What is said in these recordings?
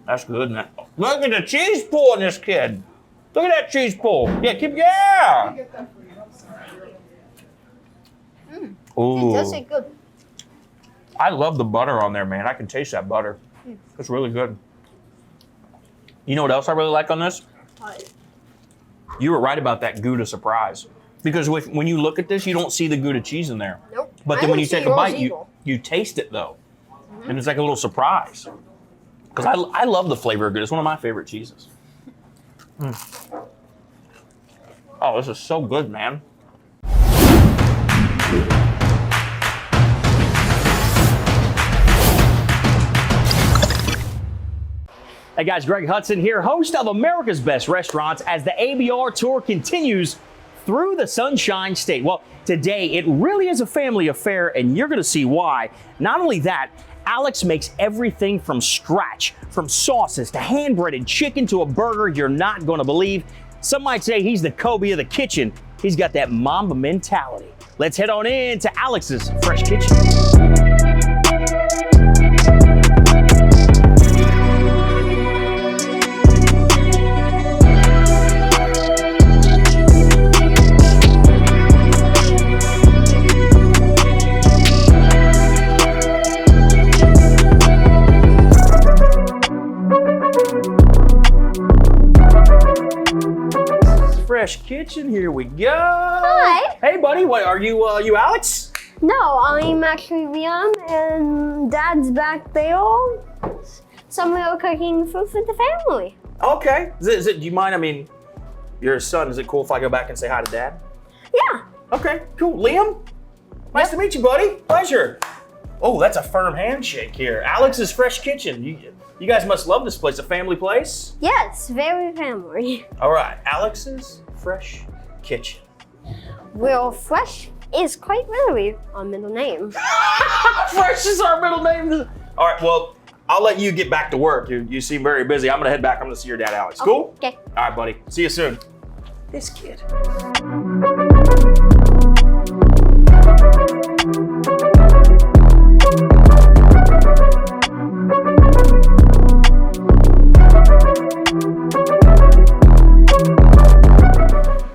That's good, man. Look at the cheese pull in this kid. Look at that cheese pull. Yeah, yeah. Ooh. It does taste good. I love the butter on there, man. I can taste that butter. It's really good. You know what else I really like on this? You were right about that Gouda surprise. Because when you look at this, you don't see the Gouda cheese in there. Nope. But then when you take a bite, you taste it though. And it's like a little surprise. Because I love the flavor of Gouda. It's one of my favorite cheeses. Oh, this is so good, man. Hey guys, Greg Hudson here, host of America's Best Restaurants as the ABR tour continues through the Sunshine State. Well, today it really is a family affair and you're gonna see why. Not only that, Alex makes everything from scratch, from sauces to hand-breaded chicken to a burger you're not gonna believe. Some might say he's the Kobe of the kitchen. He's got that Mamba mentality. Let's head on in to Alex's Fresh Kitchen. Fresh Kitchen, here we go. Hi. Hey buddy, what are you Alex? No, I'm actually Liam and Dad's back there. So we're cooking food for the family. Okay. Do you mind, I mean, you're his son, is it cool if I go back and say hi to Dad? Yeah. Okay, cool. Liam, nice to meet you, buddy. Pleasure. Oh, that's a firm handshake here. Alex's Fresh Kitchen. You guys must love this place, a family place? Yes, very family. All right, Alex's Fresh Kitchen. Well, Fresh is quite literally our middle name. Fresh is our middle name. All right, well, I'll let you get back to work. You seem very busy. I'm gonna head back. I'm gonna see your dad, Alex. Cool? Okay. All right, buddy. See you soon. This kid.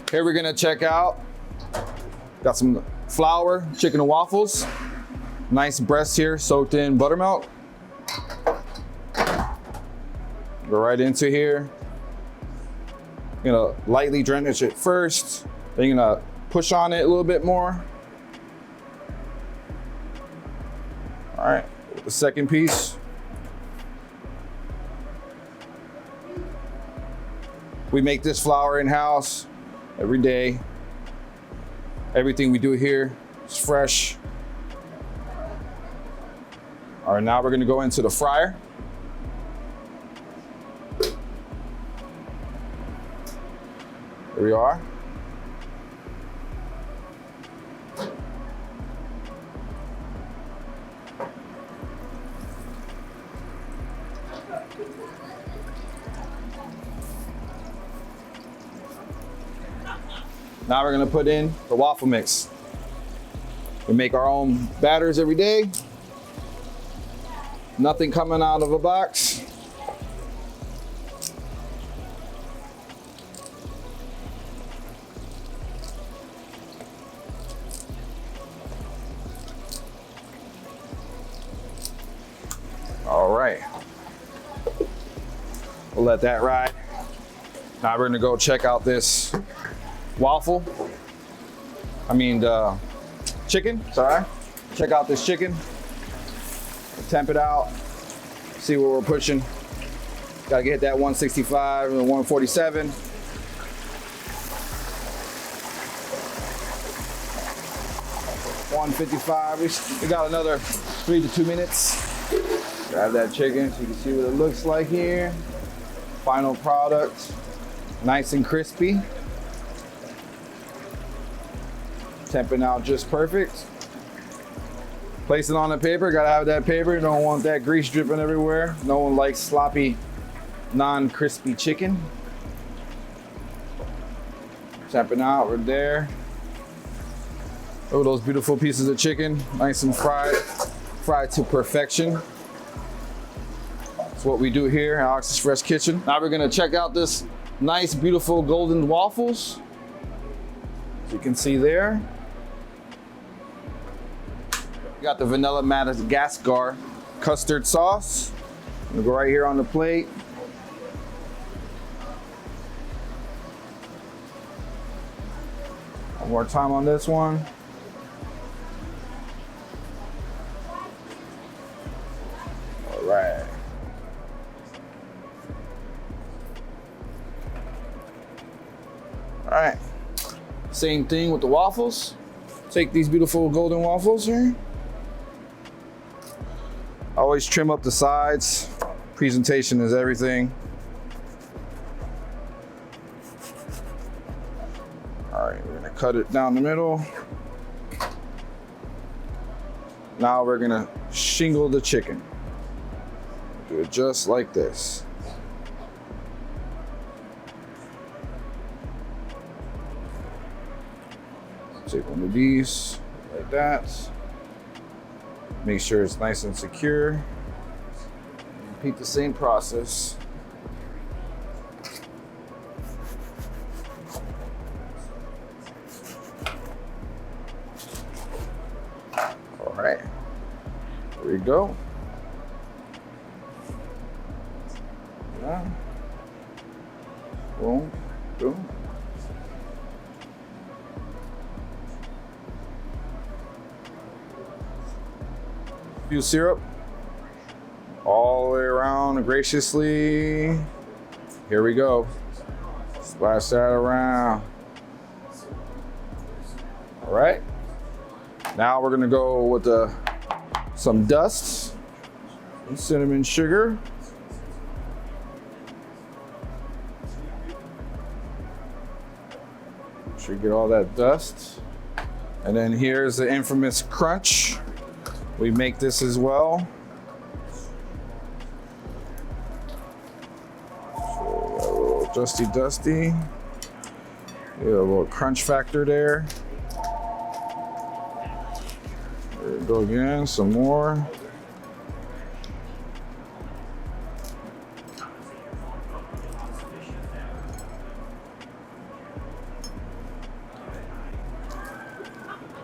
Here we're gonna check out. Got some flour, chicken and waffles. Nice breast here, soaked in buttermilk. Go right into here. You're gonna lightly drench it first. Then you're gonna push on it a little bit more. All right, the second piece. We make this flour in-house every day. Everything we do here is fresh. All right, now we're gonna go into the fryer. Here we are. Now we're gonna put in the waffle mix. We make our own batters every day. Nothing coming out of a box. All right. We'll let that ride. Now we're gonna go check out this waffle. Chicken, sorry. Check out this chicken. Temp it out. See what we're pushing. Gotta get that 165 and 147. $155. We got another 3 to 2 minutes. Grab that chicken so you can see what it looks like here. Final product. Nice and crispy. Temping out just perfect. Place it on the paper, gotta have that paper. You don't want that grease dripping everywhere. No one likes sloppy, non-crispy chicken. Temping out, we're there. Oh, those beautiful pieces of chicken, nice and fried to perfection. That's what we do here in Alex's Fresh Kitchen. Now we're gonna check out this nice, beautiful golden waffles. As you can see there. We got the vanilla Madagascar custard sauce. We'll go right here on the plate. One more time on this one. All right. All right. Same thing with the waffles. Take these beautiful golden waffles here. Always trim up the sides. Presentation is everything. All right, we're gonna cut it down the middle. Now we're gonna shingle the chicken. Do it just like this. Take one of these, like that. Make sure it's nice and secure. Repeat the same process. All right, there we go. Yeah. Boom, boom. Few syrup all the way around graciously. Here we go. Splash that around. All right. Now we're gonna go with some dust and cinnamon sugar. Make sure you get all that dust. And then here's the infamous crunch. We make this as well. So a little dusty. Yeah, a little crunch factor there. There we go again, some more.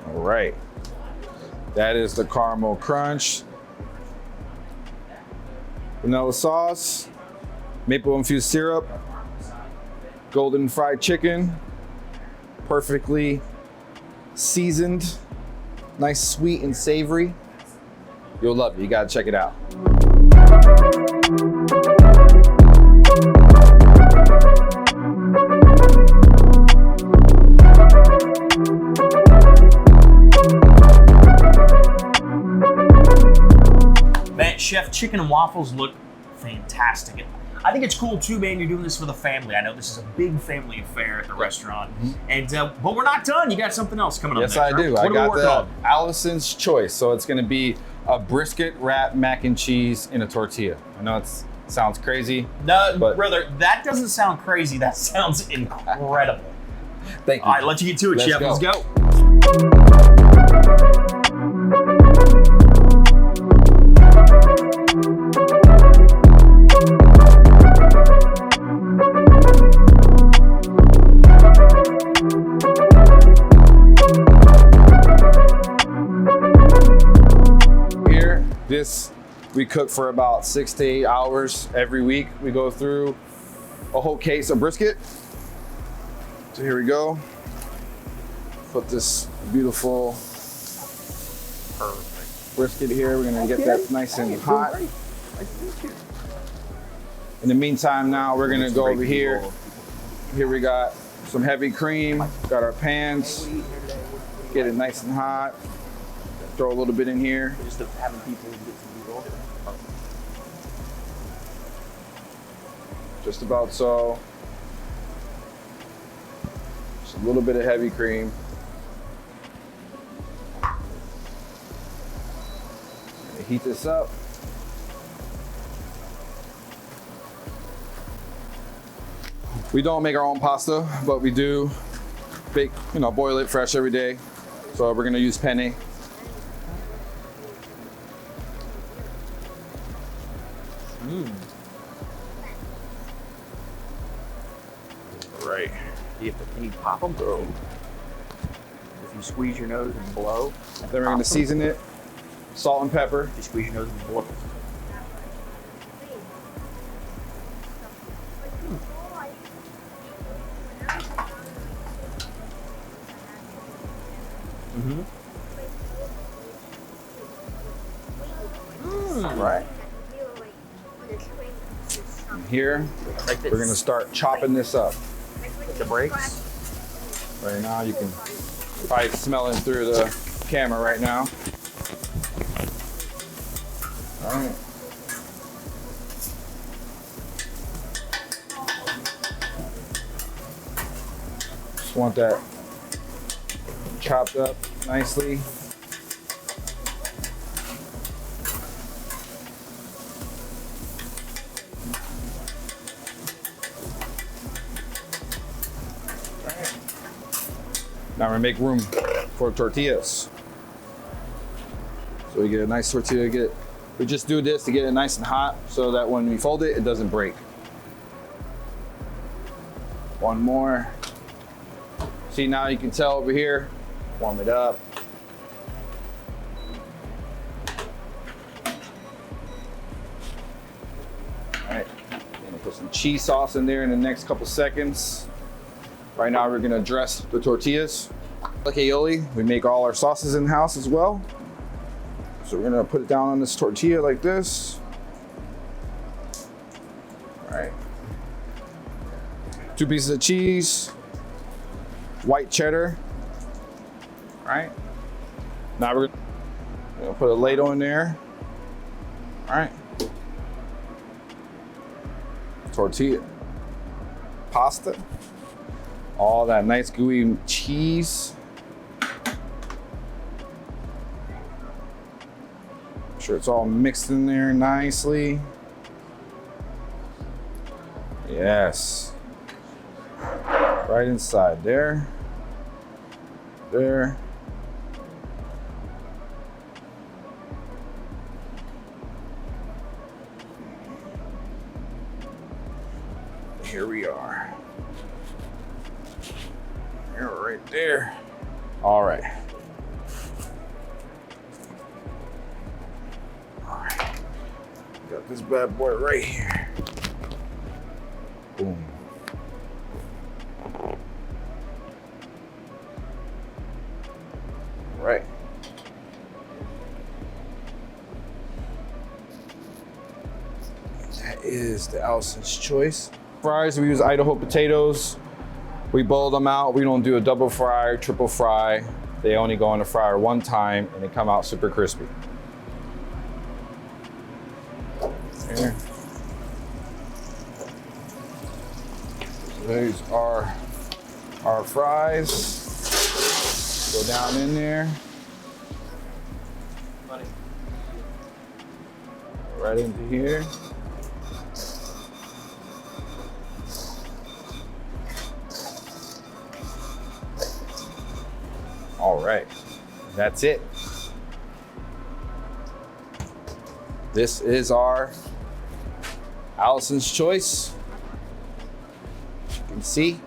All right. That is the caramel crunch. Vanilla sauce, maple infused syrup, golden fried chicken, perfectly seasoned, nice, sweet and savory. You'll love it, you gotta check it out. Chef, chicken and waffles look fantastic. I think it's cool too, man. You're doing this for the family. I know this is a big family affair at the restaurant, and but we're not done. You got something else coming up. Yes, next, I do. Right? I got the Allison's choice. So it's going to be a brisket wrapped mac and cheese in a tortilla. I know it sounds crazy. No, but brother, that doesn't sound crazy. That sounds incredible. Thank you. All right, let you get to it, Chef. Let's go. This we cook for about 6 to 8 hours every week. We go through a whole case of brisket. So here we go. Put this beautiful brisket here. We're gonna get that nice and hot. In the meantime, now we're gonna go over here. Here we got some heavy cream. Got our pans. Get it nice and hot. Throw a little bit in here. Just having people get some B-roll. Just about so. Just a little bit of heavy cream. Heat this up. We don't make our own pasta, but we do bake, boil it fresh every day. So we're gonna use penne. Right. Can you pop them? If you squeeze your nose and blow. Then we're gonna season it. Salt and pepper. If you squeeze your nose and blow. Right. And here, we're gonna start chopping this up. The brakes. Right now, you can probably smell it through the camera right now. All right. Just want that chopped up nicely. Now we're gonna make room for tortillas. So we get a nice tortilla. We just do this to get it nice and hot so that when we fold it, it doesn't break. One more. See, now you can tell over here, warm it up. All right, gonna put some cheese sauce in there in the next couple seconds. Right now, we're gonna dress the tortillas. Like aioli, we make all our sauces in-house as well. So we're gonna put it down on this tortilla like this. All right. 2 pieces of cheese, white cheddar. All right. Now we're gonna put a ladle in there. All right. Tortilla, pasta. All that nice gooey cheese. Make sure it's all mixed in there nicely. Yes. Right inside there. There. Here we are. Right there. All right. All right. Got this bad boy right here. Boom. All right. That is the Allison's choice. Fries, we use Idaho potatoes. We boil them out. We don't do a double fry or triple fry. They only go in the fryer one time and they come out super crispy. Here. These are our fries. Go down in there. Right into here. All right, that's it. This is our Allison's choice. As you can see.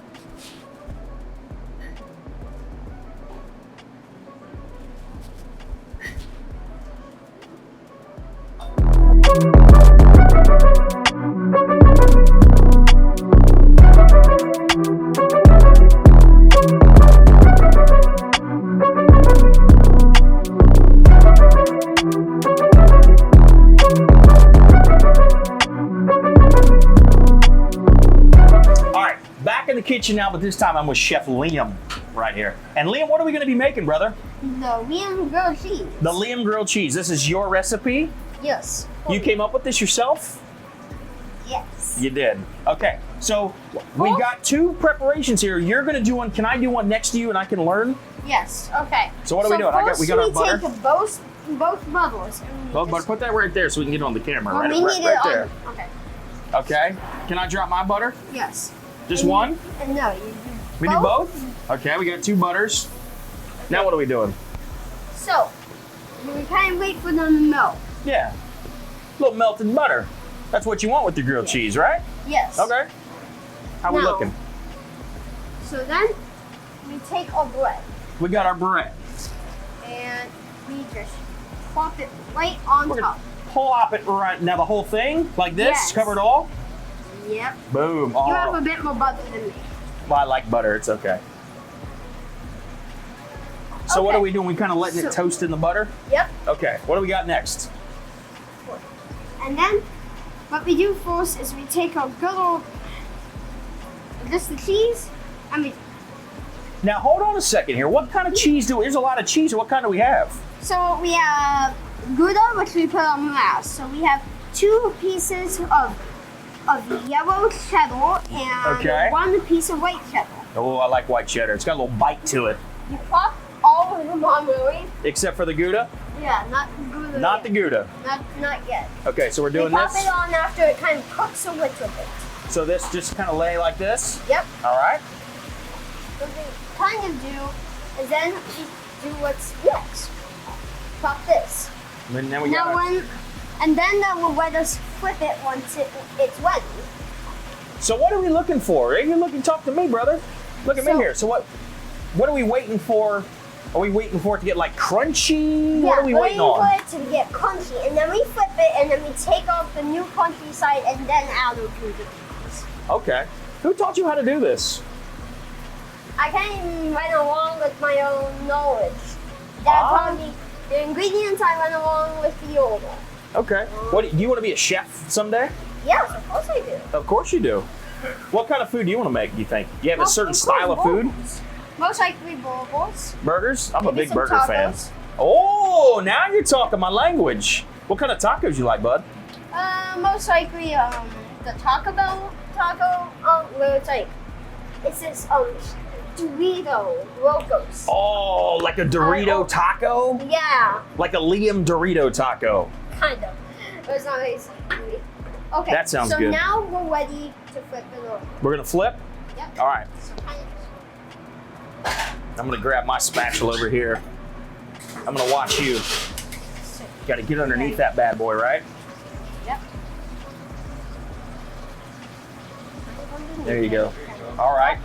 Kitchen now, but this time I'm with Chef Liam right here. And Liam, what are we going to be making, brother? The Liam grilled cheese. The Liam grilled cheese. This is your recipe? Yes. You came up with this yourself? Yes. You did. Okay, so we've got 2 preparations here. You're going to do one. Can I do one next to you and I can learn? Yes. Okay. So what are we doing? We got our butter. Take both bubbles. Both butter. Put that right there so we can get it on the camera. Well, right there. Okay. Okay. Can I drop my butter? Yes. Just one? No, you do We do both? Okay, we got 2 butters. Now what are we doing? So, we kind of wait for them to melt. Yeah. A little melted butter. That's what you want with your grilled cheese, right? Yes. Okay. How we Now- looking? So then we take our bread We got our bread. and we just plop it right on We're top. gonna plop it right now. The whole thing like this, Yes. cover it all. Yep. Boom. You have Oh, a bit more butter than me. well, I like butter. It's okay. So what Okay. are we doing? We kind of letting it So- toast in the butter. Yep. Okay. What do we got next? And then what we do first is we take our good old, just the cheese, and we, Now hold on a second here. What kind of cheese do? There's a lot of cheese. What kind do we have? so we have Gouda, which we put on last. So we have 2 pieces of yellow cheddar and Okay. 1 piece of white cheddar. Oh, I like white cheddar. It's got a little bite to it. You plop all of them on really. Except for the Gouda. Yeah, not Gouda. Not the yet. Gouda. Not yet. Okay, so we're We doing pop this. it on after it kind of cooks a little bit. So this just kind of lay like this. Yep. All right. What we kind of do is then we do what's next. Pop this. And then we Now got. and then that will let us flip it once it's ready. So what are we looking for? Hey, you looking? Talk to me, brother. Look at me So- here. So what are we waiting for? Are we waiting for it to get like crunchy? What are we waiting on? for it to get crunchy, and then we flip it, and then we take off the new crunchy side, and then add our Gouda cheese. Okay. Who taught you how to do this? I kind of went along with my own knowledge. That Ah. probably the ingredients I went along with the order. Okay. What do you want to be a chef someday? Yes, of course I do. Of course you do. What kind of food do you want to make? Do you think? Do you have a certain style of food? Most likely burgers. Burgers? I'm a Maybe big some burger fan. tacos. Oh, now you're talking my language. What kind of tacos you like, bud? Most likely the Taco Bell taco. Where it's like it's this Dorito Locos. Oh, like a Dorito Oh. taco? Yeah, Like a Liam Dorito taco. kind of. But it's not really sweet. Okay. That sounds so good. now we're ready to flip it over. We're gonna flip? Yep. All right. So kind of. I'm gonna grab my spatula over here. I'm gonna watch you. Gotta get underneath that bad boy, right? Yep. There you go. All right.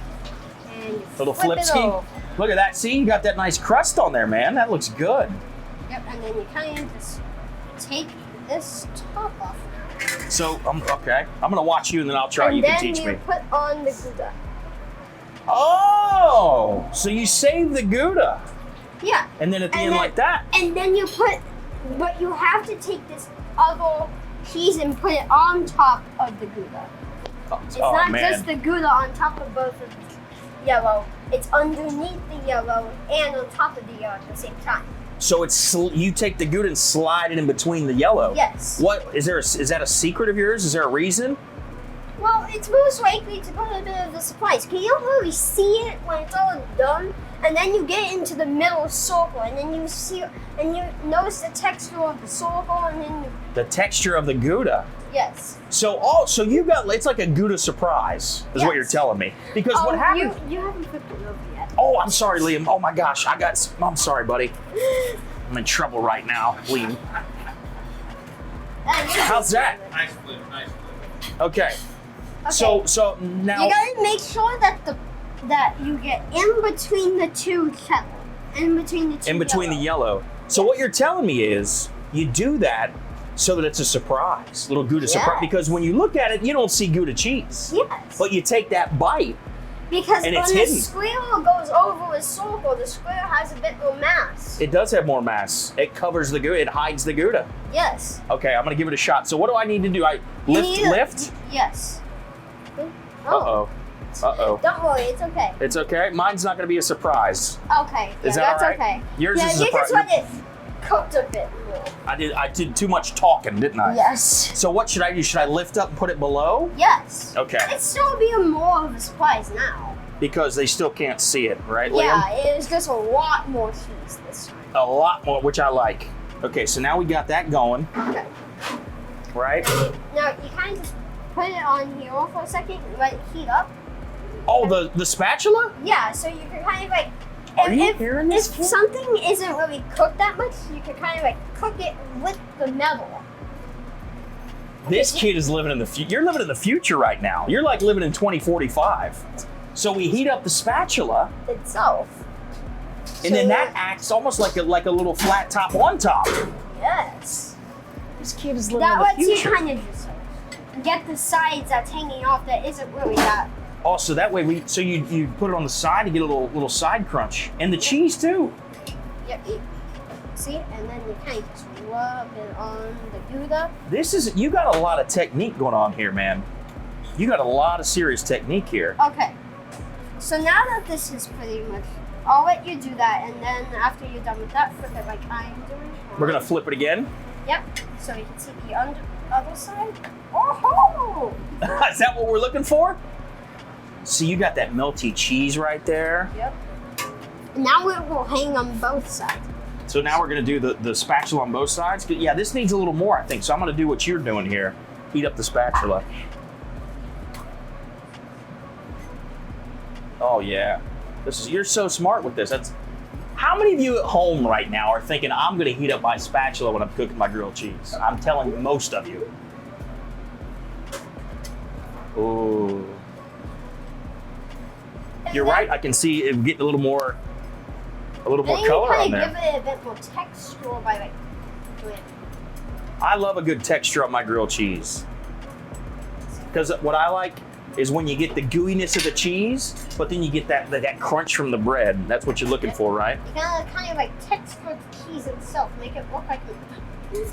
And you Little flip it flipski. over. Look at that. See, you got that nice crust on there, man. That looks good. Yep. And then you kind of just take this top off. So, okay. I'm gonna watch you and then I'll try. And You then can teach you me. put on the Gouda. Oh, so you save the Gouda. Yeah. And then at the And end then- like that. And then you put, but you have to take this other cheese and put it on top of the Gouda. It's oh, not man. just the Gouda on top of both of the yellow. It's underneath the yellow and on top of the yellow at the same time. So it's you take the Gouda and slide it in between the yellow. Yes. What is there? Is that a secret of yours? Is there a reason? Well, it's most likely to put a bit of the surprise. Because you don't really see it when it's all done. And then you get into the middle circle, and then you see, and you notice the texture of the circle, and then you, The texture of the Gouda. yes. So you got it's like a Gouda surprise, is what Yes. you're telling me. Because what happened? You haven't flipped it over yet. Oh, I'm sorry, Liam. Oh my gosh, I'm sorry, buddy. I'm in trouble right now, Liam. How's that? Nice flip, nice flip. Okay. Okay. So now. You gotta make sure that you get in between the two cheddar, in between the two. In between the yellow. yellow. So what you're telling me is you do that so that it's a surprise, little Gouda surprise. Yes. Because when you look at it, you don't see Gouda cheese. Yes. But you take that bite. Because and when it's the hidden. square goes over a circle, the square has a bit more mass. It does have more mass. It covers the Gouda. It hides the Gouda. Yes. Okay, I'm gonna give it a shot. So what do I need to do? I You lift, need to- lift. Yes. Uh-oh. Uh-oh. Don't worry, it's okay. It's okay. Mine's not gonna be a surprise. Okay. Is yeah, that that's all right? okay. Yours yeah, is a you just surprise. let it cook a bit more. I did too much talking, didn't I? Yes. So what should I do? Should I lift up and put it below? Yes. Okay. It's still being more of a surprise now. Because they still can't see it, right, Liam? Yeah, it's just a lot more cheese this time. A lot more, which I like. Okay, so now we got that going, Okay. right? Now you kind of just put it on here for a second, let it heat up. Oh, the spatula? Yeah, so you can kind of like. Are you if, hearing this, If kid? something isn't really cooked that much, you can kind of like cook it with the metal. This kid is living in the future. You're living in the future right now. You're like living in 2045. So we heat up the spatula itself. and then that acts almost like a little flat top on top. Yes. This kid is living That in the lets you future. kind of just get the sides that's hanging off that isn't really that. Oh, so that way you put it on the side to get a little side crunch. And the cheese too. Yep. See? And then you kind of just rub it on the Gouda. You got a lot of technique going on here, man. You got a lot of serious technique here. Okay. So now that this is pretty much, I'll let you do that, and then after you're done with that, flip it like I'm doing. We're gonna flip it again. Yep. So you can see the other side. Oh! Is that what we're looking for? See, you got that melty cheese right there. Yep. Now it will hang on both sides. So now we're gonna do the spatula on both sides. Yeah, this needs a little more, I think. So I'm gonna do what you're doing here. Heat up the spatula. Oh yeah. You're so smart with this. How many of you at home right now are thinking, I'm gonna heat up my spatula when I'm cooking my grilled cheese? I'm telling you, most of you. Ooh. You're right, I can see it getting a little more color on there. Give it a bit more texture by like doing it. I love a good texture on my grilled cheese. Because what I like is when you get the gooiness of the cheese, but then you get that crunch from the bread. That's what you're looking for, right? You gotta kind of like texture the cheese itself, make it look like it.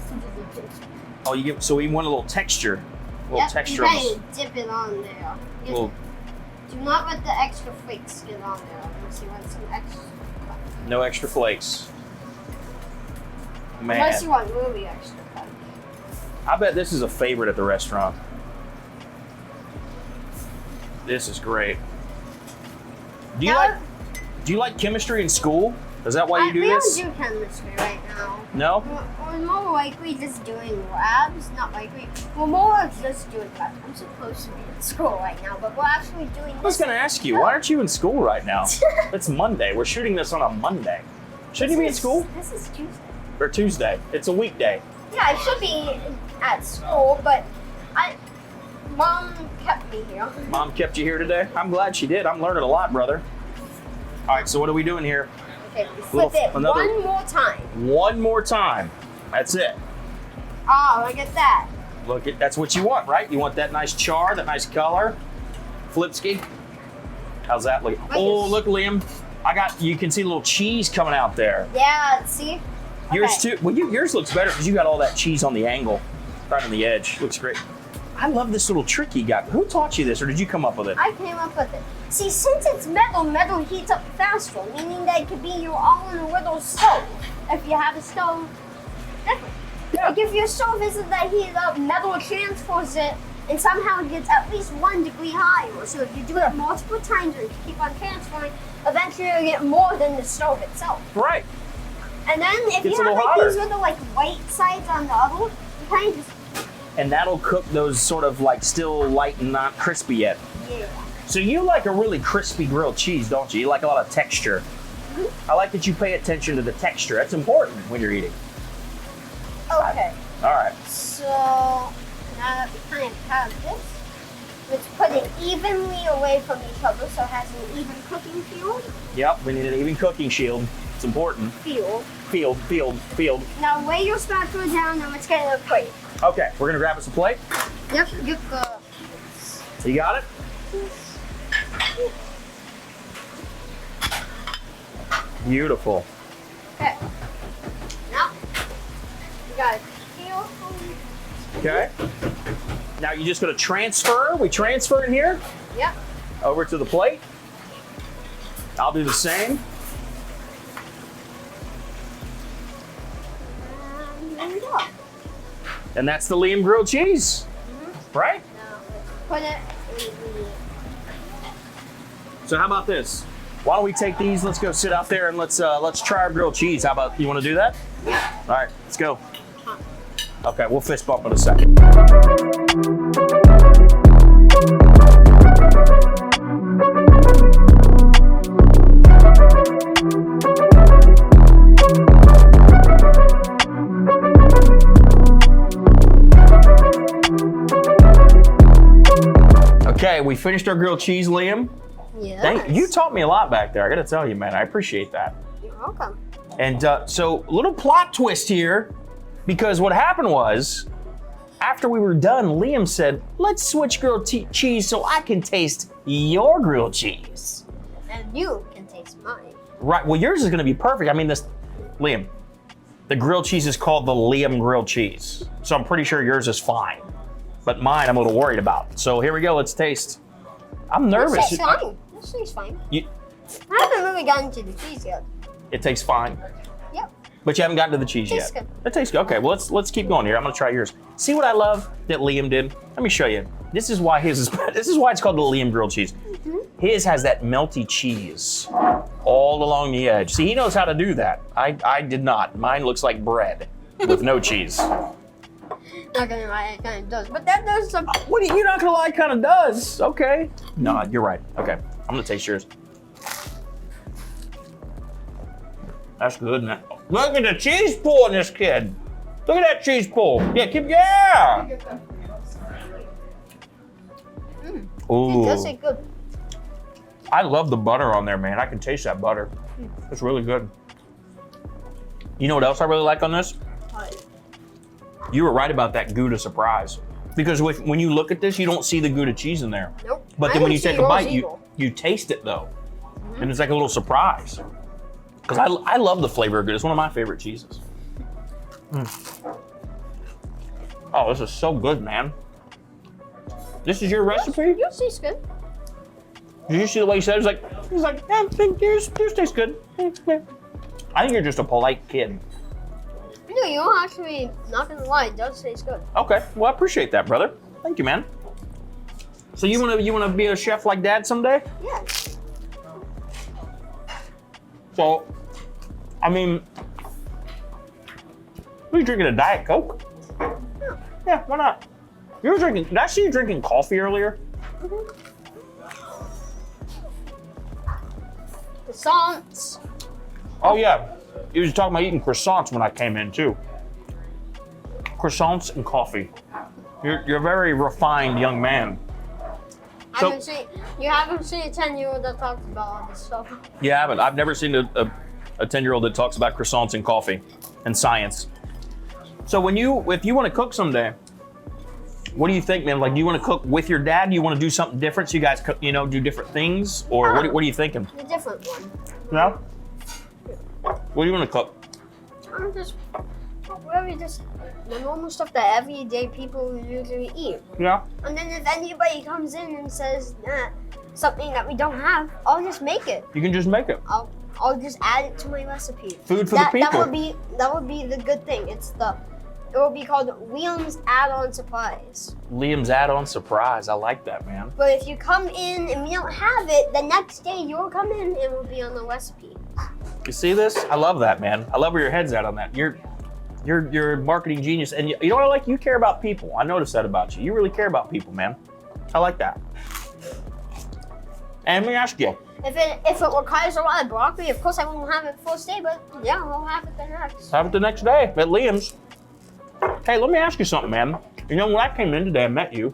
Oh, so we want a little texture. A little texture. You kind of dip it on there. Do not let the extra flakes get on there unless you want some extra. No extra flakes. Man. Unless you want really extra cut. I bet this is a favorite at the restaurant. This is great. Do you like chemistry in school? Is that why you do this? We don't do chemistry right now. No? We're more likely just doing labs, not likely. We're more of just doing labs. I'm supposed to be in school right now, but we're actually doing this. I was going to ask you, why aren't you in school right now? It's Monday. We're shooting this on a Monday. Shouldn't you be in school? This is Tuesday. Or Tuesday. It's a weekday. Yeah, I should be at school, but Mom kept me here. Mom kept you here today? I'm glad she did. I'm learning a lot, brother. All right, so what are we doing here? Okay, we flip it one more time. One more time. That's it. Oh, look at that. That's what you want, right? You want that nice char, that nice color. Flipski. How's that look? Oh, look, Liam. You can see a little cheese coming out there. Yeah, see? Yours too. Well, yours looks better because you got all that cheese on the angle, right on the edge. Looks great. I love this little trick you got. Who taught you this, or did you come up with it? I came up with it. See, since it's metal heats up faster, meaning that it could be your own little stove. If you have a stove, definitely. Yeah. Like if your stove isn't that heated up, metal transfers it, and somehow it gets at least 1 degree higher. So if you do it multiple times and you keep on transferring, eventually you'll get more than the stove itself. Right. And then if you have like these little like white sides on the oven, you kind of just. And that'll cook those sort of like still light and not crispy yet. Yeah. So you like a really crispy grilled cheese, don't you? You like a lot of texture. I like that you pay attention to the texture. That's important when you're eating. Okay. All right. So now that we kind of have this, let's put it evenly away from each other so it has an even cooking field. Yep, we need an even cooking shield. It's important. Field. Field. Now lay your spatula down and let's get a plate. Okay, we're gonna grab us a plate. Yep, get the. You got it? Beautiful. Okay. Now, you gotta peel. Okay. Now you're just gonna transfer. We transfer it here Yep. over to the plate. I'll do the same. And there we go. And that's the Liam grilled cheese, right? Now let's put it in the. So how about this? Why don't we take these? Let's go sit out there and let's try our grilled cheese. How about you want to do that? Yeah. All right, let's go. Okay, we'll fist bump in a second. Okay, we finished our grilled cheese, Liam. Yeah. You taught me a lot back there. I gotta tell you, man, I appreciate that. You're welcome. And so, a little plot twist here, because what happened was, after we were done, Liam said, let's switch grilled cheese so I can taste your grilled cheese. And you can taste mine. Right, well, yours is gonna be perfect. I mean, Liam, the grilled cheese is called the Liam grilled cheese. So I'm pretty sure yours is fine. But mine, I'm a little worried about. So here we go, let's taste. I'm nervous. This tastes fine. This tastes fine. You, I haven't really gotten to the cheese yet. it tastes fine. Yep. But you haven't gotten to the cheese Tastes yet. good. It tastes good. Okay, well let's keep going here. I'm gonna try yours. See what I love that Liam did? Let me show you. This is why his is this is why it's called the Liam grilled cheese. His has that melty cheese all along the edge. See, he knows how to do that. I did not. Mine looks like bread with no cheese. Not gonna lie, it kind of does, but that does some. What are you not gonna lie? Kind of does. Okay. No, you're right. Okay, I'm gonna taste yours. That's good, man. Look at the cheese pool in this kid. Look at that cheese pool. Yeah, yeah. Ooh. It does taste good. I love the butter on there, man. I can taste that butter. It's really good. You know what else I really like on this? You were right about that GOUDA surprise. Because when you look at this, you don't see the GOUDA cheese in there. Nope. But I then when you didn't take see a bite, yours either. you taste it though. And it's like a little surprise. Because I love the flavor of GOUDA. It's one of my favorite cheeses. Oh, this is so good, man. This is your recipe? Yours tastes good. Did you see the way he said it? He's like, yeah, I think yours tastes good. I think you're just a polite kid. No, you don't actually, not gonna lie, it does taste good. Okay, well, I appreciate that, brother. Thank you, man. So you wanna be a chef like Dad someday? Yeah. So, I mean, are you drinking a Diet Coke? Yeah, why not? You were drinking, did I see you drinking coffee earlier? Croissants. Oh yeah, you was talking about eating croissants when I came in too. Croissants and coffee. You're a very refined young man. So- You haven't seen a 10-year-old that talks about all this stuff. Yeah, I haven't. I've never seen a 10-year-old that talks about croissants and coffee and science. So if you want to cook someday, what do you think, man? Like, do you want to cook with your dad? Do you want to do something different so you guys, do different things? Or what are you thinking? A different one. No? What do you want to cook? I'm just, really just the normal stuff that everyday people usually eat. Yeah. And then if anybody comes in and says something that we don't have, I'll just make it. You can just make it. I'll just add it to my recipe. Food for the people. That would be the good thing. It will be called Liam's Add-on Surprise. Liam's add-on surprise. I like that, man. But if you come in and we don't have it, the next day you'll come in and it will be on the recipe. You see this? I love that, man. I love where your head's at on that. You're a marketing genius, and you know what I like? You care about people. I noticed that about you. You really care about people, man. I like that. And let me ask you. If it requires a lot of broccoli, of course I won't have it first day, but yeah, we'll have it the next. Have it the next day at Liam's. Hey, let me ask you something, man. You know, when I came in today, I met you,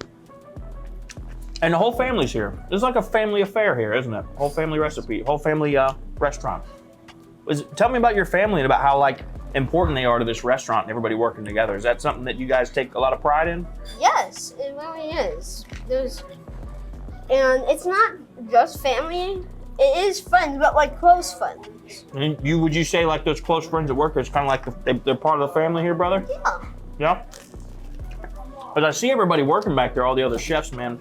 and the whole family's here. It's like a family affair here, isn't it? Whole family recipe, whole family restaurant. Tell me about your family and about how important they are to this restaurant and everybody working together. Is that something that you guys take a lot of pride in? Yes, it really is. And it's not just family. It is friends, but like close friends. And would you say like those close friends at work, it's kind of like they're part of the family here, brother? Yeah. Yeah? But I see everybody working back there, all the other chefs, man.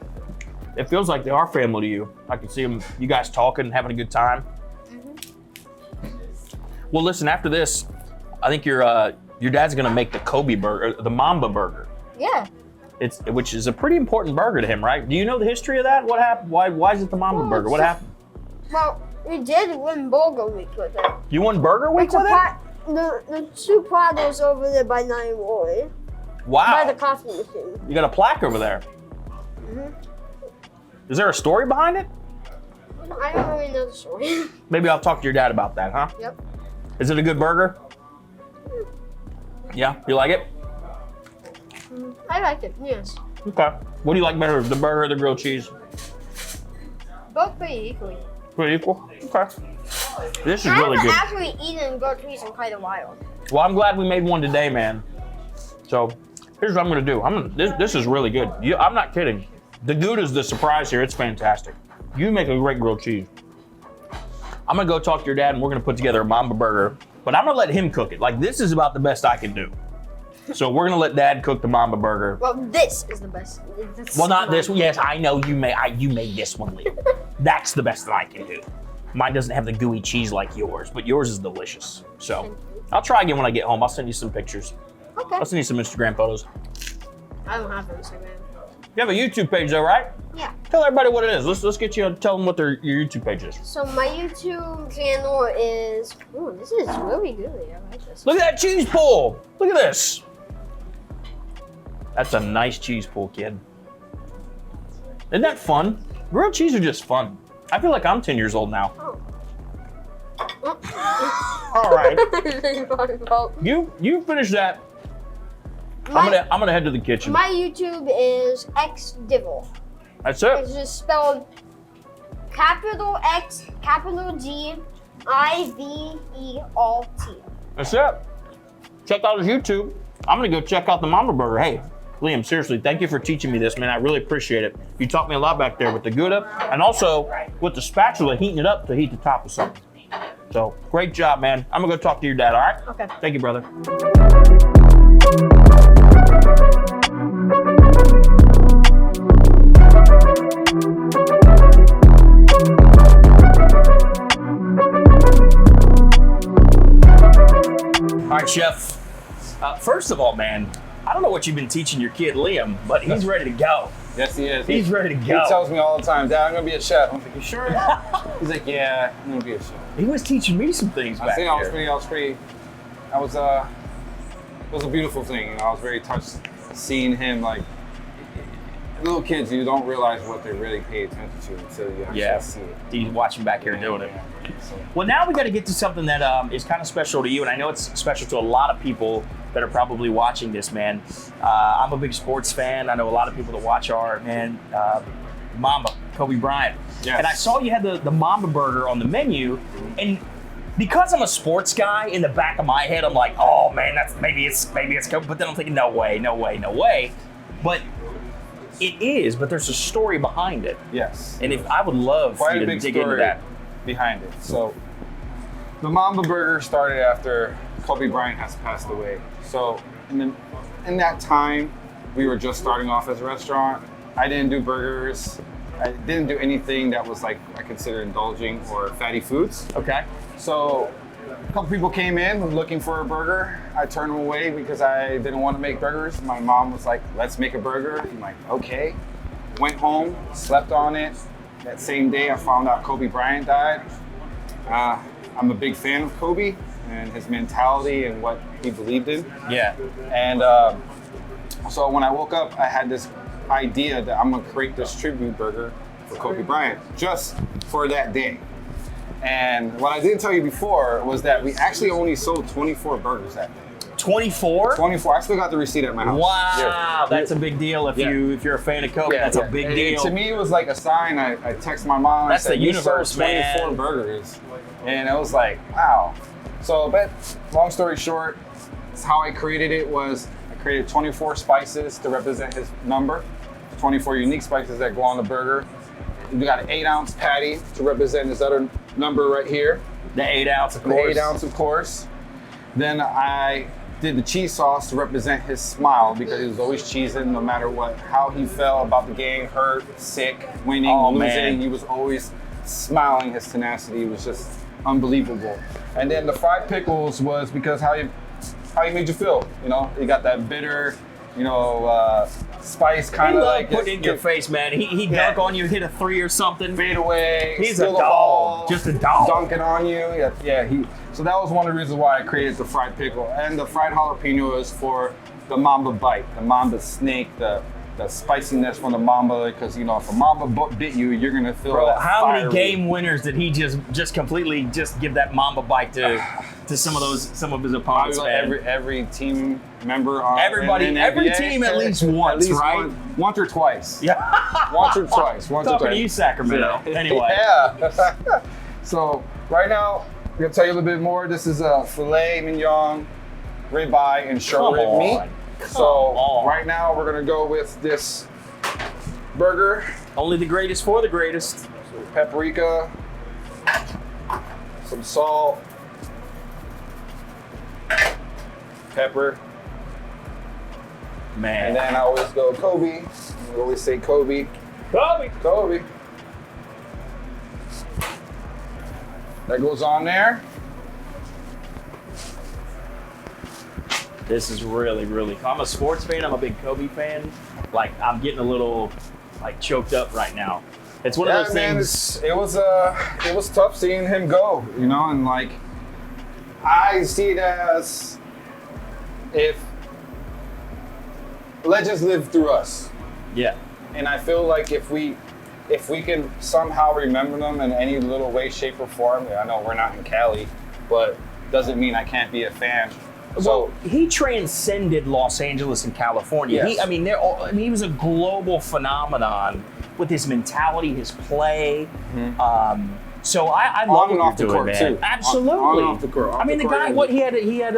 It feels like they are family to you. I can see them, you guys talking, having a good time. Well, listen, after this, I think your dad's gonna make the Kobe burger, the Mamba Burger. Yeah. Which is a pretty important burger to him, right? Do you know the history of that? What happened? Why is it the Mamba Burger? What happened? Well, we did win Burger Week with it. You won Burger Week with it? The two platters over there by 9 Roy. Wow. By the coffee machine. You got a plaque over there. Is there a story behind it? I don't really know the story. Maybe I'll talk to your dad about that, huh? Yep. Is it a good burger? Yeah, you like it? I like it, yes. Okay. What do you like better, the burger or the grilled cheese? Both pretty equally. Pretty equal. Okay. This is I really haven't good. actually eaten grilled cheese in quite a while. Well, I'm glad we made one today, man. So here's what I'm gonna do. This is really good. I'm not kidding. The Gouda's the surprise here. It's fantastic. You make a great grilled cheese. I'm gonna go talk to your dad and we're gonna put together a Mamba Burger, but I'm gonna let him cook it. Like, this is about the best I can do. So we're gonna let Dad cook the Mamba Burger. Well, this is the best. Well, not this one. Yes, I know you made this one, Liam. That's the best that I can do. Mine doesn't have the gooey cheese like yours, but yours is delicious. So I'll try again when I get home. I'll send you some pictures. Okay. I'll send you some Instagram photos. I don't have Instagram. You have a YouTube page though, right? Yeah. Tell everybody what it is. Let's get you to tell them what your YouTube page is. So my YouTube channel is. Ooh, this is really good. I like this. Look at that cheese pull. Look at this. That's a nice cheese pull, kid. Isn't that fun? Grilled cheese are just fun. I feel like I'm 10 years old now. Oh. All right. You finish that. I'm gonna head to the kitchen. My YouTube is xDivil. That's it. It's just spelled capital X, capital G, I-V-E-L-T. That's it. Check out his YouTube. I'm gonna go check out the Mamba Burger. Hey, Liam, seriously, thank you for teaching me this, man. I really appreciate it. You taught me a lot back there with the Gouda and also with the spatula, heating it up to heat the top of something. So great job, man. I'm gonna go talk to your dad, all right? Okay. Thank you, brother. All right, Chef. First of all, man, I don't know what you've been teaching your kid, Liam, but he's ready to go. Yes, he is. He's ready to He go. tells me all the time, Dad, I'm gonna be a chef. I'm like, you sure? He's like, yeah, I'm gonna be a chef. He was teaching me some things back It was a beautiful thing. You know, I was very touched seeing him. Like, little kids, you don't realize what they really pay attention to until you actually see it. He's watching back here doing it. So, Well, now we got to get to something that is kind of special to you, and I know it's special to a lot of people that are probably watching this, man. I'm a big sports fan. I know a lot of people that watch are, man, Mamba, Kobe Bryant. Yes. And I saw you had the Mamba Burger on the menu, and because I'm a sports guy, in the back of my head, I'm like, oh man, maybe it's Kobe. But then I'm thinking, no way. But it is. But there's a story behind it. yes. And if I would love for Quite you a to big dig into story that. behind it. So, the Mamba Burger started after Kobe Bryant has passed away. So, in that time, we were just starting off as a restaurant. I didn't do burgers. I didn't do anything that was like I consider indulging or fatty foods. Okay. So a couple people came in looking for a burger. I turned them away because I didn't want to make burgers. My mom was like, let's make a burger. I'm like, okay. Went home, slept on it. That same day I found out Kobe Bryant died. I'm a big fan of Kobe and his mentality and what he believed in. Yeah. And so when I woke up, I had this idea that I'm gonna create this tribute burger for Kobe Bryant just for that day. And what I didn't tell you before was that we actually only sold 24 burgers that day. 24? 24. I still got the receipt at my house. Wow, that's a big deal if you're a fan of Kobe. That's a big deal. To me, it was like a sign. I texted my mom. That's I said, the universe, we sold 24 man. burgers, and it was like, wow. So, but long story short, it's how I created it was I created 24 spices to represent his number, 24 unique spices that go on the burger. We got an 8-ounce patty to represent his other number right here. The 8 ounce, of The course. 8 ounce, of course. Then I did the cheese sauce to represent his smile because he was always cheesing no matter what, how he felt about the game, hurt, sick, winning, losing. Man. He was always smiling. His tenacity was just unbelievable. And then the fried pickles was because how he made you feel. You know, you got that bitter, spice kind He of loved like putting it in your face, man. He dunk on you, hit a 3 or something. fade away. He's steal a the dog, ball, just a dog. dunking on you. So that was one of the reasons why I created the fried pickle. And the fried jalapeno is for the Mamba bite, the Mamba snake, the spiciness from the Mamba. Because if a Mamba bit you, you're gonna feel Bro, that how many fiery- game winners did he just completely just give that Mamba bite to? to some of his Probably opponents, like man. every team member on Everybody, in every NBA, team at least once, right? Once or twice. Yeah. Once or twice. Once or Talking twice. to you, Sacramento. Anyway. Yeah. So right now, I'm gonna tell you a little bit more. This is a filet mignon, ribeye, and short rib meat. So right now we're gonna go with this burger. Only the greatest for the greatest. So paprika, some salt, pepper, Man. and then I always go Kobe. I always say Kobe. Kobe. That goes on there. This is really, really cool. I'm a sports fan. I'm a big Kobe fan. Like, I'm getting a little, like, choked up right now. It's one of those things. It was tough seeing him go, you know, and like I see it as if legends live through us. Yeah. And I feel like if we can somehow remember them in any little way, shape, or form, I know we're not in Cali, but doesn't mean I can't be a fan. So Well, he transcended Los Angeles and California. Yes. He was a global phenomenon with his mentality, his play. So I love On and what off the you're doing, court, man. too. Absolutely. On and off the court. I mean, the Off the guy, court, he had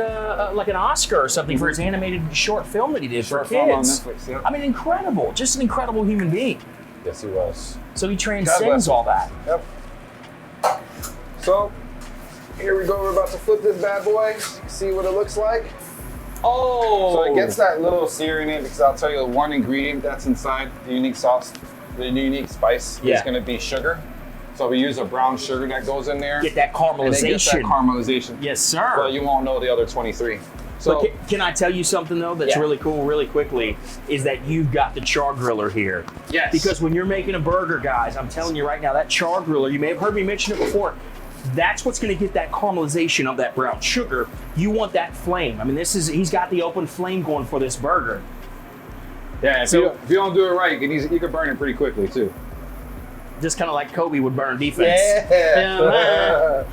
like an Oscar or something for his animated short film that he did Short for film on kids. Netflix, yeah. I mean, incredible. Just an incredible human being. yes, he was. So he God bless transcends him. all that. Yep. So here we go. We're about to flip this bad boy. See what it looks like. Oh. So it gets that little sear in it because I'll tell you the one ingredient that's inside the unique sauce, the unique spice Yeah. is going to be sugar. So we use a brown sugar that goes in there. Get that and it gets that caramelization. caramelization. Yes, sir. But you won't know the other 23. So But can I tell you something though that's Yeah. really cool really quickly is that you've got the char griller here. yes, Because when you're making a burger, guys, I'm telling you right now, that char griller, you may have heard me mention it before, that's what's gonna get that caramelization of that brown sugar. You want that flame. I mean, he's got the open flame going for this burger. yeah, if, so- you don't do it right, you can burn it pretty quickly too. Just kind of like Kobe would burn defense. Yeah.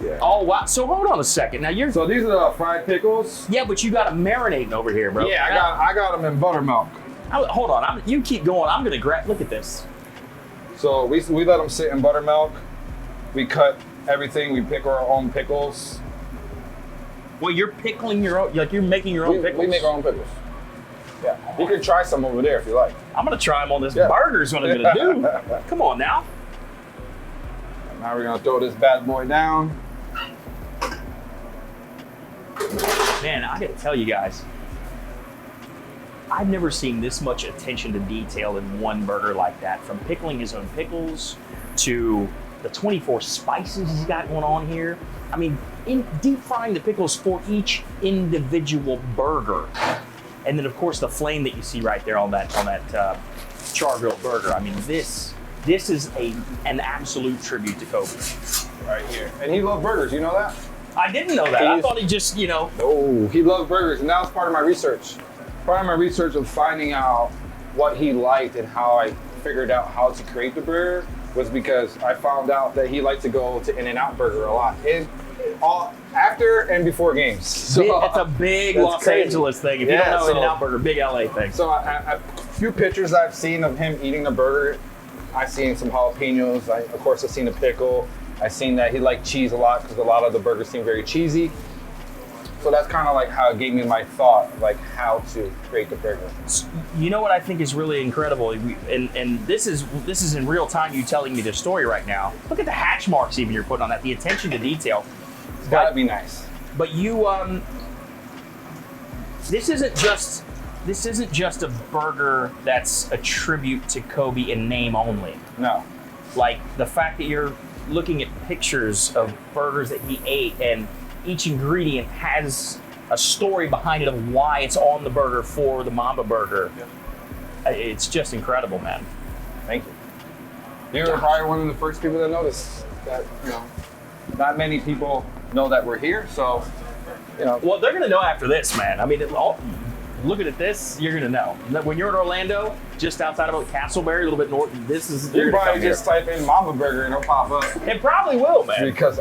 Yeah. Oh, wow. So hold on a second. Now you're, So these are the fried pickles. yeah, but you got them marinating over here, bro. Yeah, I got them in buttermilk. Hold on. You keep going. I'm gonna grab, look at this. So we let them sit in buttermilk. We cut everything. We pick our own pickles. Well, you're pickling your own, like you're making your own pickles. We make our own pickles. Yeah, you can try some over there if you like. I'm gonna try them on this Yeah. burger is what I'm gonna do. Come on now. Now we're gonna throw this bad boy down. Man, I gotta tell you guys, I've never seen this much attention to detail in one burger like that. From pickling his own pickles to the 24 spices he's got going on here. I mean, in deep frying the pickles for each individual burger. And then of course the flame that you see right there on that char grilled burger. I mean, this is an absolute tribute to Kobe. Right here. And he loved burgers, you know that? I didn't know that. I thought he just, Oh, he loved burgers, and that was part of my research. Part of my research of finding out what he liked and how I figured out how to create the burger was because I found out that he liked to go to In-N-Out Burger a lot. After and before games. So it's a big that's Los crazy. Angeles thing. If you Yeah, don't know so- In-N-Out Burger, big LA thing. So a few pictures I've seen of him eating a burger, I've seen some jalapenos. Of course, I've seen a pickle. I've seen that he liked cheese a lot because a lot of the burgers seem very cheesy. So that's kind of like how it gave me my thought, like how to create the burger. You know what I think is really incredible, and this is in real time. You telling me this story right now. Look at the hatch marks even you're putting on that. The attention to detail. It's gotta be nice. But you, this isn't just a burger that's a tribute to Kobe in name only. No. Like the fact that you're looking at pictures of burgers that he ate and each ingredient has a story behind it of why it's on the burger for the Mamba Burger. Yeah. It's just incredible, man. Thank you. You were probably one of the first people to notice that, not many people know that we're here, so, Well, they're gonna know after this, man. I mean, looking at this, you're gonna know. When you're in Orlando, just outside of Casselberry, a little bit north, you can probably just type in Mamba Burger and it'll pop up. It probably will, man. Because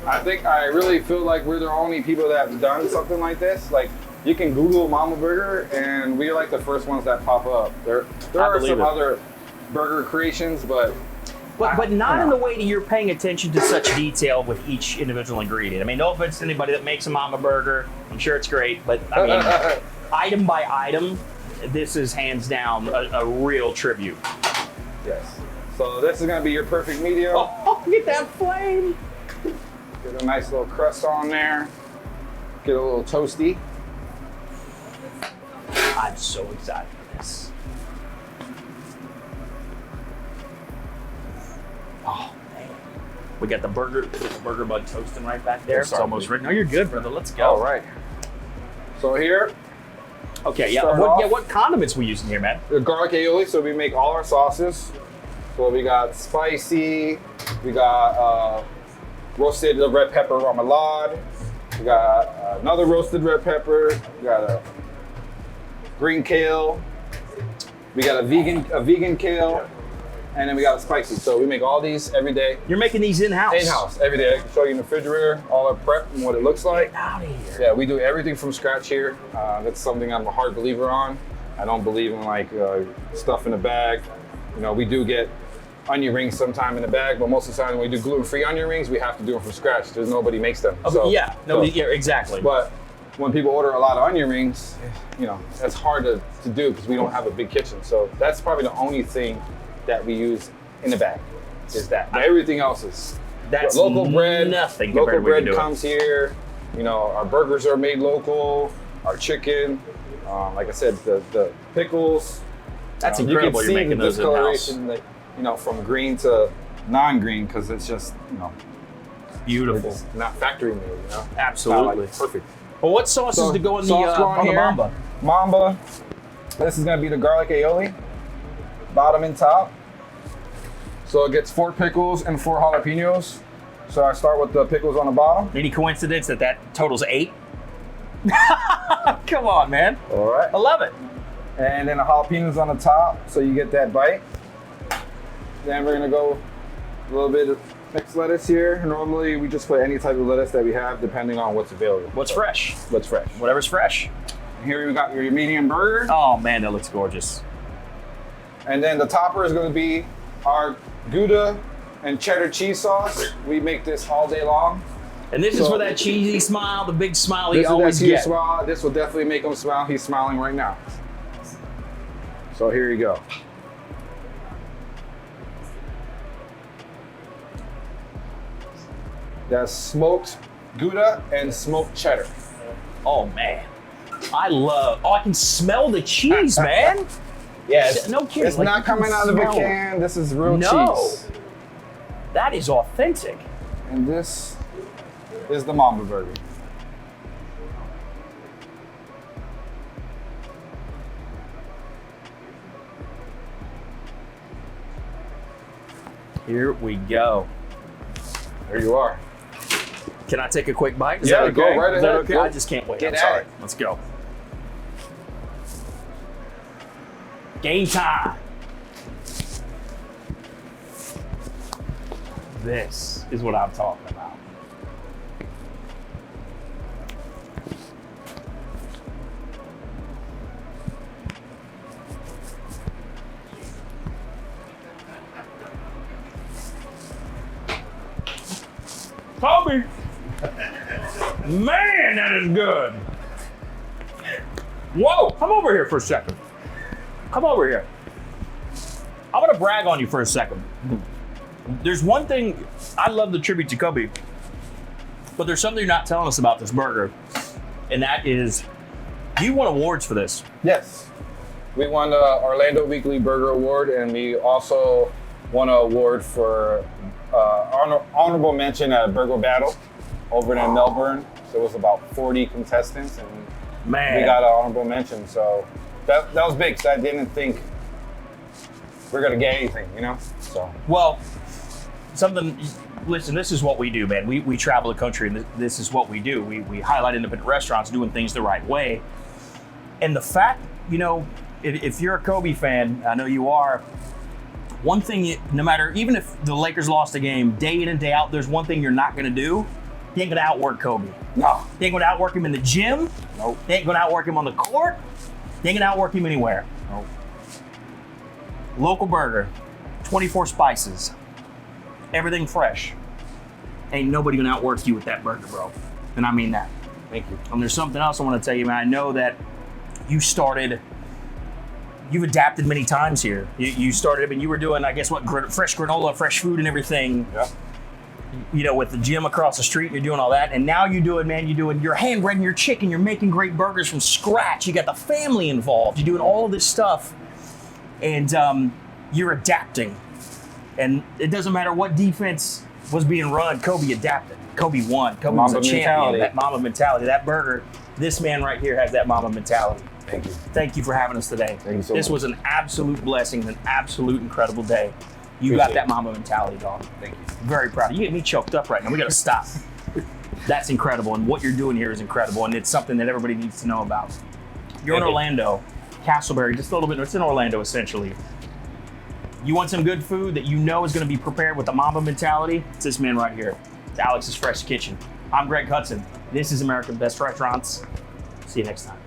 I think I really feel like we're the only people that have done something like this. Like, you can Google Mamba Burger, and we're like the first ones that pop up. There are some other burger creations, but not in the way that you're paying attention to such detail with each individual ingredient. I mean, no offense to anybody that makes a Mamba Burger. I'm sure it's great, but I mean, item by item, this is hands down a real tribute. Yes. So this is gonna be your perfect medium. Oh, look at that flame. Get a nice little crust on there. Get a little toasty. I'm so excited for this. Oh man, we got the burger bun toasting right back there. It's almost ready. No, you're good, brother. Let's go. All right. So here. Okay, yeah. What condiments we using here, man? The garlic aioli. So we make all our sauces. So we got spicy. We got roasted red pepper remoulade. We got another roasted red pepper. We got a green kale. We got a vegan kale, and then we got a spicy. So we make all these every day. You're making these in-house? In-house, every day. I can show you in the refrigerator, all our prep and what it looks like. Get out of here. Yeah, we do everything from scratch here. That's something I'm a hard believer on. I don't believe in like stuff in a bag. You know, we do get onion rings sometime in the bag, but most of the time when we do gluten-free onion rings, we have to do them from scratch. There's nobody makes them. Okay, so, yeah, nobody. Yeah, exactly. But when people order a lot of onion rings, you know, that's hard to do because we don't have a big kitchen. So that's probably the only thing that we use in the bag is that. But everything else is local bread. Nothing. Local bread comes here. You know, our burgers are made local. Our chicken, like I said, the pickles. That's incredible. You're making those in-house. That, you know, from green to non-green because it's just, you know, beautiful. It's not factory made, you know. Absolutely. Like perfect. Well, what sauces to go in on the Mamba? Mamba. This is gonna be the garlic aioli, bottom and top. So it gets 4 pickles and 4 jalapenos. So I start with the pickles on the bottom. Any coincidence that totals 8? Come on, man. All right. I love it. And then the jalapenos on the top, so you get that bite. Then we're gonna go a little bit of mixed lettuce here. Normally we just put any type of lettuce that we have depending on what's available. What's fresh? What's fresh. Whatever's fresh. Here we got your medium burger. Oh man, that looks gorgeous. And then the topper is gonna be our Gouda and cheddar cheese sauce. We make this all day long. And this is for that cheesy smile, the big smile you always get. Smile. This will definitely make him smile. He's smiling right now. So here you go. That's smoked Gouda and smoked cheddar. Oh man, I can smell the cheese, man. Yes. No kidding. It's not coming out of a can. This is real cheese. That is authentic. And this is the Mamba Burger. Here we go. There you are. Can I take a quick bite? Is that okay? Go right ahead. Is that okay? Go. I just can't wait. Get I'm sorry. it. Let's go. Game time. This is what I'm talking about. Kobe! Man, that is good. Whoa, come over here for a second. Come over here. I'm gonna brag on you for a second. There's one thing, I love the tribute to Kobe, but there's something you're not telling us about this burger, and that is, you won awards for this. Yes. We won the Orlando Weekly Burger Award, and we also won an award for honorable mention at Burger Battle over in Melbourne. So it was about 40 contestants, and Man. we got an honorable mention. So that was big, because I didn't think we're gonna get anything, you know? So. Well, listen, this is what we do, man. We travel the country, and this is what we do. We highlight independent restaurants doing things the right way. And the fact, you know, if you're a Kobe fan, I know you are, one thing, no matter, even if the Lakers lost a game, day in and day out, there's one thing you're not gonna do, You ain't gonna outwork Kobe. No. You ain't gonna outwork him in the gym. Nope. You ain't gonna outwork him on the court. You ain't gonna outwork him anywhere. Nope. Local burger, 24 spices, everything fresh. Ain't nobody gonna outwork you with that burger, bro. And I mean that. Thank you. And there's something else I want to tell you, man. I know that you've adapted many times here. You started, and you were doing, I guess, what, fresh granola, fresh food and everything. Yeah. You know, with the gym across the street, you're doing all that. And now you're hand breading your chicken. You're making great burgers from scratch. You got the family involved. You're doing all this stuff. And you're adapting. And it doesn't matter what defense was being run, Kobe adapted. Kobe won. Kobe was a champion. That Mamba mentality, that burger, this man right here has that Mamba mentality. Thank you. Thank you for having us today. Thank you so This much. was an absolute blessing, an absolute incredible day. You Appreciate got that it. Mamba mentality, dog. Thank you. Very proud. You get me choked up right now. We got to stop. That's incredible. And what you're doing here is incredible. And it's something that everybody needs to know about. You're in Thank you. Orlando, Casselberry, just a little bit. It's in Orlando, essentially. You want some good food that you know is going to be prepared with the Mamba mentality? It's this man right here. It's Alex's Fresh Kitchen. I'm Greg Hudson. This is America's Best Restaurants. See you next time.